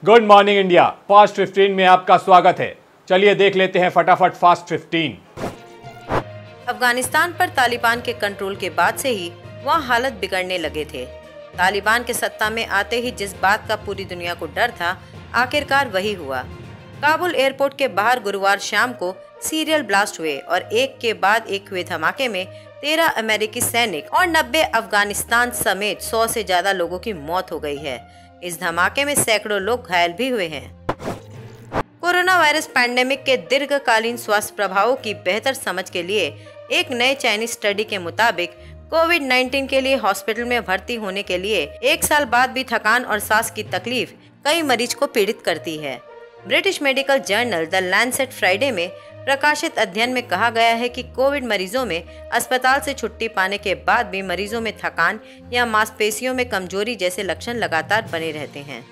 Good morning India. Fast 15 में आपका स्वागत है। चलिए देख लेते हैं फटाफट फास्ट 15। अफगानिस्तान पर तालिबान के कंट्रोल के बाद से ही वहाँ हालत बिगड़ने लगे थे। तालिबान के सत्ता में आते ही जिस बात का पूरी दुनिया को डर था, आखिरकार वही हुआ। काबुल एयरपोर्ट के बाहर गुरुवार शाम को सीरियल ब्लास्ट हुए और एक के बाद एक हुए धमाके में 13 अमेरिकी सैनिक और 90 अफगानिस्तान समेत 100 से ज्यादा लोगों की मौत हो गई है। इस धमाके में सैकड़ों लोग घायल भी हुए हैं। कोरोना वायरस पैंडेमिक के दीर्घकालीन स्वास्थ्य प्रभावों की बेहतर समझ के लिए एक नए चाइनीज स्टडी के मुताबिक कोविड-19 के लिए हॉस्पिटल में भर्ती होने के लिए 1 साल बाद भी थकान और सांस की तकलीफ कई मरीज को पीड़ित करती है। British medical journal the Lancet Friday में प्रकाशित अध्ययन में कहा गया है कि कोविड मरीजों में अस्पताल से छुट्टी पाने के बाद भी मरीजों में थकान या मांसपेशियों में कमजोरी जैसे लक्षण लगातार बने रहते हैं।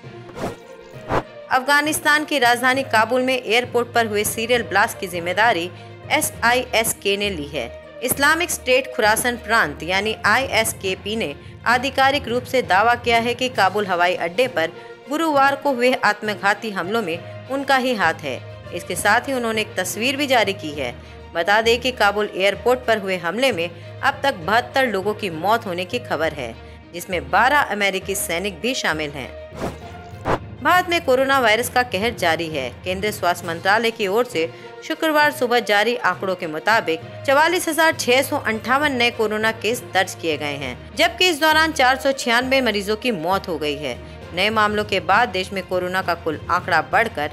अफगानिस्तान की राजधानी काबुल में एयरपोर्ट पर हुए सीरियल ब्लास्ट की जिम्मेदारी SISK ने ली है। इस्लामिक स्टेट खुरासन प्रांत यानी ISKP ने आधिकारिक रूप से दावा किया है कि काबुल हवाई अड्डे पर गुरुवार को हुए आत्मघाती हमलों में उनका ही हाथ है। इसके साथ ही उन्होंने एक तस्वीर भी जारी की है। बता दें कि काबुल एयरपोर्ट पर हुए हमले में अब तक 72 लोगों की मौत होने की खबर है, जिसमें 12 अमेरिकी सैनिक भी शामिल हैं। भारत में कोरोना वायरस का कहर जारी है। केंद्रीय स्वास्थ्य मंत्रालय की ओर से शुक्रवार सुबह जारी आंकड़ों के मुताबिक 44,658 नए कोरोना केस दर्ज किए गए हैं, जबकि इस दौरान 496 मरीजों की मौत हो गई है। नए मामलों के बाद देश में कोरोना का कुल आंकड़ा बढ़कर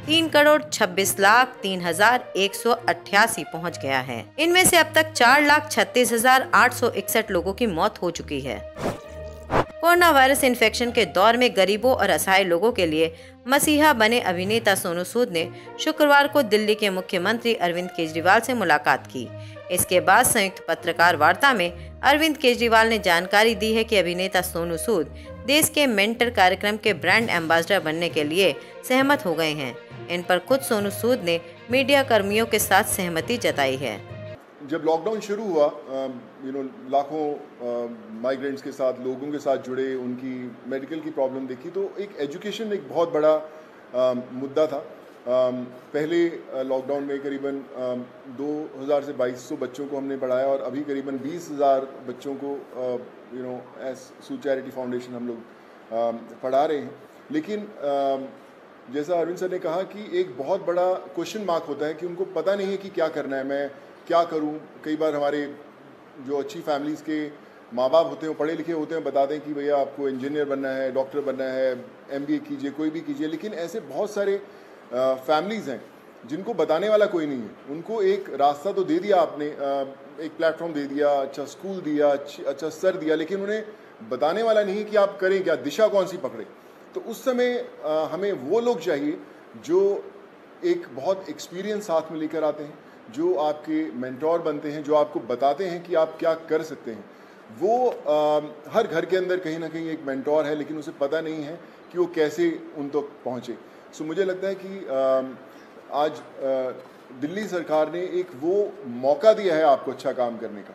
3,26,03,188 पहुंच गया है। इनमें से अब तक 4,36,861 लोगों की मौत हो चुकी है। कोरोना वायरस इन्फेक्शन के दौर में गरीबों और असहाय लोगों के लिए मसीहा बने अभिनेता सोनू सूद ने शुक्रवार को दिल्ली के मुख्यमंत्री अरविंद केजरीवाल से मुलाकात की। इसके बाद संयुक्त पत्रकार वार्ता में अरविंद केजरीवाल ने जानकारी दी है कि अभिनेता सोनू सूद देश के मेंटर कार्यक्रम के ब्रांड एम्बेसडर बनने के लिए सहमत हो गए हैं। इन पर खुद सोनू सूद ने मीडिया कर्मियों के साथ सहमति जताई है। जब लॉकडाउन शुरू हुआ, लाखों माइग्रेंट्स के साथ, लोगों के साथ जुड़े, उनकी मेडिकल की प्रॉब्लम देखी, तो एक एजुकेशन एक बहुत बड़ा मुद्दा था। पहले लॉकडाउन में करीबन 2000 से 2200 बच्चों को हमने पढ़ाया और अभी करीबन 20,000 बच्चों को एज सू चैरिटी फाउंडेशन हम लोग पढ़ा रहे हैं। लेकिन जैसा अरविंद सर ने कहा कि एक बहुत बड़ा क्वेश्चन मार्क होता है कि उनको पता नहीं है कि क्या करना है, मैं क्या करूं। कई बार हमारे जो अच्छी फैमिलीज़ के माँ बाप होते हैं, पढ़े लिखे होते हैं, बताते हैं कि भैया आपको इंजीनियर बनना है, डॉक्टर बनना है, MBA कीजिए, कोई भी कीजिए। लेकिन ऐसे बहुत सारे फैमिलीज़ हैं जिनको बताने वाला कोई नहीं है। उनको एक रास्ता तो दे दिया आपने, एक प्लेटफॉर्म दे दिया, अच्छा स्कूल दिया, अच्छा सर दिया, लेकिन उन्हें बताने वाला नहीं है कि आप करें क्या, दिशा कौन सी पकड़े। तो उस समय हमें वो लोग चाहिए जो एक बहुत एक्सपीरियंस साथ में लेकर आते हैं, जो आपके मेंटोर बनते हैं, जो आपको बताते हैं कि आप क्या कर सकते हैं। वो हर घर के अंदर कहीं ना कहीं एक मेंटोर है, लेकिन उसे पता नहीं है कि वो कैसे उन तक पहुँचे। सो मुझे लगता है कि आज दिल्ली सरकार ने एक वो मौका दिया है आपको अच्छा काम करने का।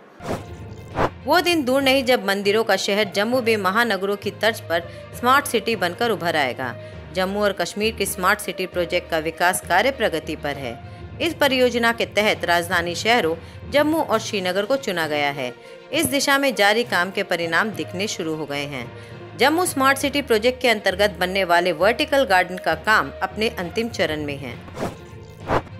वो दिन दूर नहीं जब मंदिरों का शहर जम्मू भी महानगरों की तर्ज पर स्मार्ट सिटी बनकर उभर आएगा। जम्मू और कश्मीर की स्मार्ट सिटी प्रोजेक्ट का विकास कार्य प्रगति पर है। इस परियोजना के तहत राजधानी शहरों जम्मू और श्रीनगर को चुना गया है। इस दिशा में जारी काम के परिणाम दिखने शुरू हो गए हैं। जम्मू स्मार्ट सिटी प्रोजेक्ट के अंतर्गत बनने वाले वर्टिकल गार्डन का काम अपने अंतिम चरण में है।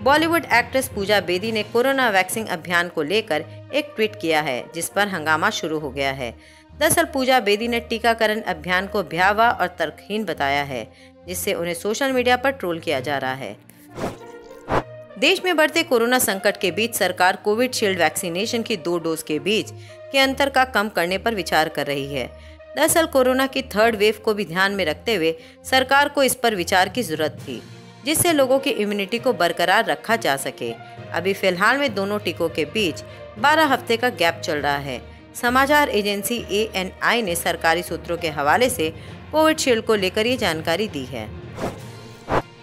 बॉलीवुड एक्ट्रेस पूजा बेदी ने कोरोना वैक्सीन अभियान को लेकर एक ट्वीट किया है, जिस पर हंगामा शुरू हो गया है। दरअसल पूजा बेदी ने टीकाकरण अभियान को भयावह और तर्कहीन बताया है, जिससे उन्हें सोशल मीडिया पर ट्रोल किया जा रहा है। देश में बढ़ते कोरोना संकट के बीच सरकार कोविशील्ड वैक्सीनेशन की 2 डोज के बीच के अंतर का कम करने पर विचार कर रही है। दरअसल कोरोना की 3rd वेव को भी ध्यान में रखते हुए सरकार को इस पर विचार की जरूरत थी, जिससे लोगों की इम्यूनिटी को बरकरार रखा जा सके। अभी फिलहाल में दोनों टीकों के बीच 12 हफ्ते का गैप चल रहा है। समाचार एजेंसी ANI ने सरकारी सूत्रों के हवाले से कोविशील्ड को लेकर ये जानकारी दी है।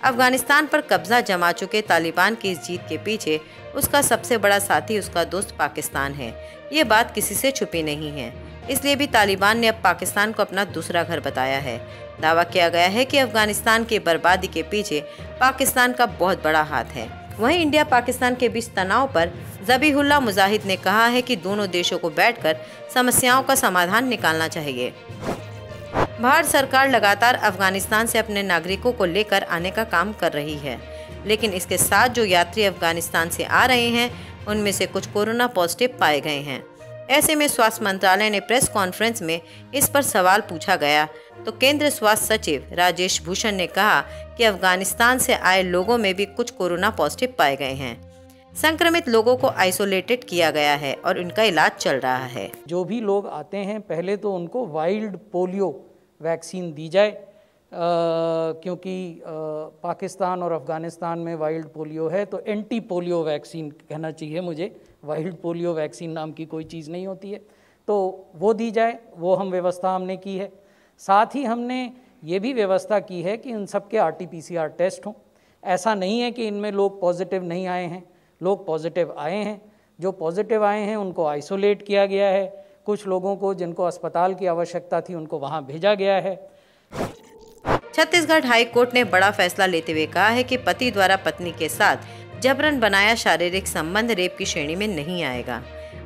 अफगानिस्तान पर कब्जा जमा चुके तालिबान की इस जीत के पीछे उसका सबसे बड़ा साथी उसका दोस्त पाकिस्तान है। ये बात किसी से छुपी नहीं है। इसलिए भी तालिबान ने अब पाकिस्तान को अपना दूसरा घर बताया है। दावा किया गया है कि अफगानिस्तान की बर्बादी के पीछे पाकिस्तान का बहुत बड़ा हाथ है। वहीं इंडिया पाकिस्तान के बीच तनाव पर ज़बीहुल्लाह मुजाहिद ने कहा है कि दोनों देशों को बैठकर समस्याओं का समाधान निकालना चाहिए। भारत सरकार लगातार अफगानिस्तान से अपने नागरिकों को लेकर आने का काम कर रही है, लेकिन इसके साथ जो यात्री अफगानिस्तान से आ रहे हैं उनमें से कुछ कोरोना पॉजिटिव पाए गए हैं। ऐसे में स्वास्थ्य मंत्रालय ने प्रेस कॉन्फ्रेंस में इस पर सवाल पूछा गया तो केंद्रीय स्वास्थ्य सचिव राजेश भूषण ने कहा कि अफगानिस्तान से आए लोगों में भी कुछ कोरोना पॉजिटिव पाए गए हैं। संक्रमित लोगों को आइसोलेटेड किया गया है और उनका इलाज चल रहा है। जो भी लोग आते हैं पहले तो उनको वाइल्ड पोलियो वैक्सीन दी जाए, क्योंकि पाकिस्तान और अफ़गानिस्तान में वाइल्ड पोलियो है, तो एंटी पोलियो वैक्सीन कहना चाहिए मुझे, वाइल्ड पोलियो वैक्सीन नाम की कोई चीज़ नहीं होती है, तो वो दी जाए। वो व्यवस्था हमने की है। साथ ही हमने ये भी व्यवस्था की है कि इन सब के RT-PCR टेस्ट हों। ऐसा नहीं है कि इनमें लोग पॉजिटिव नहीं आए हैं, लोग पॉजिटिव आए हैं। जो पॉजिटिव आए हैं उनको आइसोलेट किया गया है। कुछ लोगों को जिनको अस्पताल की आवश्यकता थी उनको वहाँ भेजा गया है। छत्तीसगढ़ हाई कोर्ट ने बड़ा फैसला लेते हुए कहा है कि पति द्वारा पत्नी के साथ जबरन बनाया शारीरिक संबंध रेप की श्रेणी में नहीं आएगा।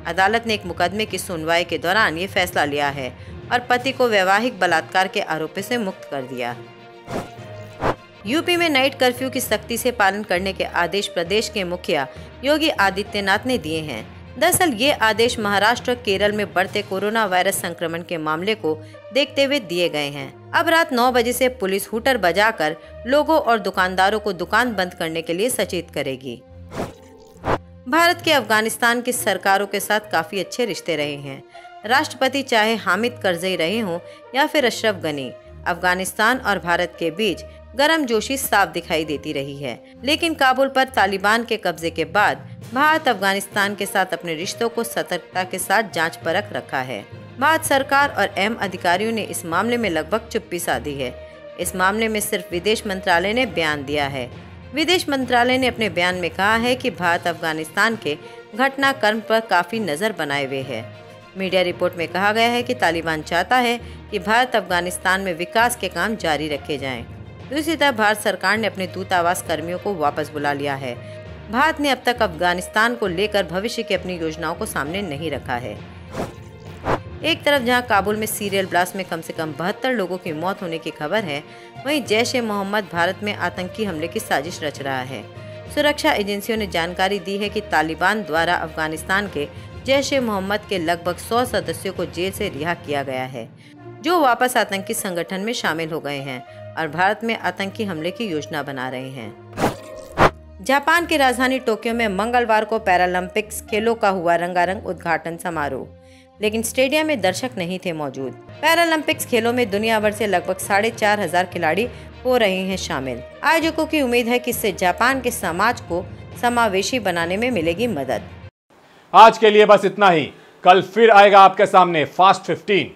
अदालत ने एक मुकदमे की सुनवाई के दौरान ये फैसला लिया है और पति को वैवाहिक बलात्कार के आरोपी से मुक्त कर दिया। यूपी में नाइट कर्फ्यू की सख्ती से पालन करने के आदेश प्रदेश के मुखिया योगी आदित्यनाथ ने दिए हैं। दरअसल ये आदेश महाराष्ट्र और केरल में बढ़ते कोरोना वायरस संक्रमण के मामले को देखते हुए दिए गए हैं। अब रात 9 बजे से पुलिस हूटर बजाकर लोगों और दुकानदारों को दुकान बंद करने के लिए सचेत करेगी। भारत के अफगानिस्तान की सरकारों के साथ काफी अच्छे रिश्ते रहे हैं। राष्ट्रपति चाहे हामिद करजई रहे हों या फिर अशरफ गनी, अफगानिस्तान और भारत के बीच गर्मजोशी साफ दिखाई देती रही है। लेकिन काबुल पर तालिबान के कब्जे के बाद भारत अफगानिस्तान के साथ अपने रिश्तों को सतर्कता के साथ जांच परख रखा है। भारत सरकार और अहम अधिकारियों ने इस मामले में लगभग चुप्पी साधी है। इस मामले में सिर्फ विदेश मंत्रालय ने बयान दिया है। विदेश मंत्रालय ने अपने बयान में कहा है कि भारत अफगानिस्तान के घटनाक्रम पर काफी नजर बनाए हुए है। मीडिया रिपोर्ट में कहा गया है कि तालिबान चाहता है कि भारत अफगानिस्तान में विकास के काम जारी रखे जाएं। दूसरी तरफ भारत सरकार ने अपने दूतावास कर्मियों को वापस बुला लिया है। भारत ने अब तक अफगानिस्तान को लेकर भविष्य की अपनी योजनाओं को सामने नहीं रखा है। एक तरफ जहां काबुल में सीरियल ब्लास्ट में कम से कम 72 लोगों की मौत होने की खबर है, वहीं जैश-ए-मोहम्मद भारत में आतंकी हमले की साजिश रच रहा है। सुरक्षा एजेंसियों ने जानकारी दी है कि तालिबान द्वारा अफगानिस्तान के जैश-ए-मोहम्मद के लगभग 100 सदस्यों को जेल से रिहा किया गया है, जो वापस आतंकी संगठन में शामिल हो गए हैं और भारत में आतंकी हमले की योजना बना रहे हैं। जापान की राजधानी टोक्यो में मंगलवार को पैरालंपिक्स खेलों का हुआ रंगारंग उद्घाटन समारोह, लेकिन स्टेडियम में दर्शक नहीं थे मौजूद। पैरालंपिक्स खेलों में दुनिया भर से लगभग 4,500 खिलाड़ी हो रहे हैं शामिल। आयोजकों की उम्मीद है कि इससे जापान के समाज को समावेशी बनाने में मिलेगी मदद। आज के लिए बस इतना ही। कल फिर आएगा आपके सामने फास्ट 15।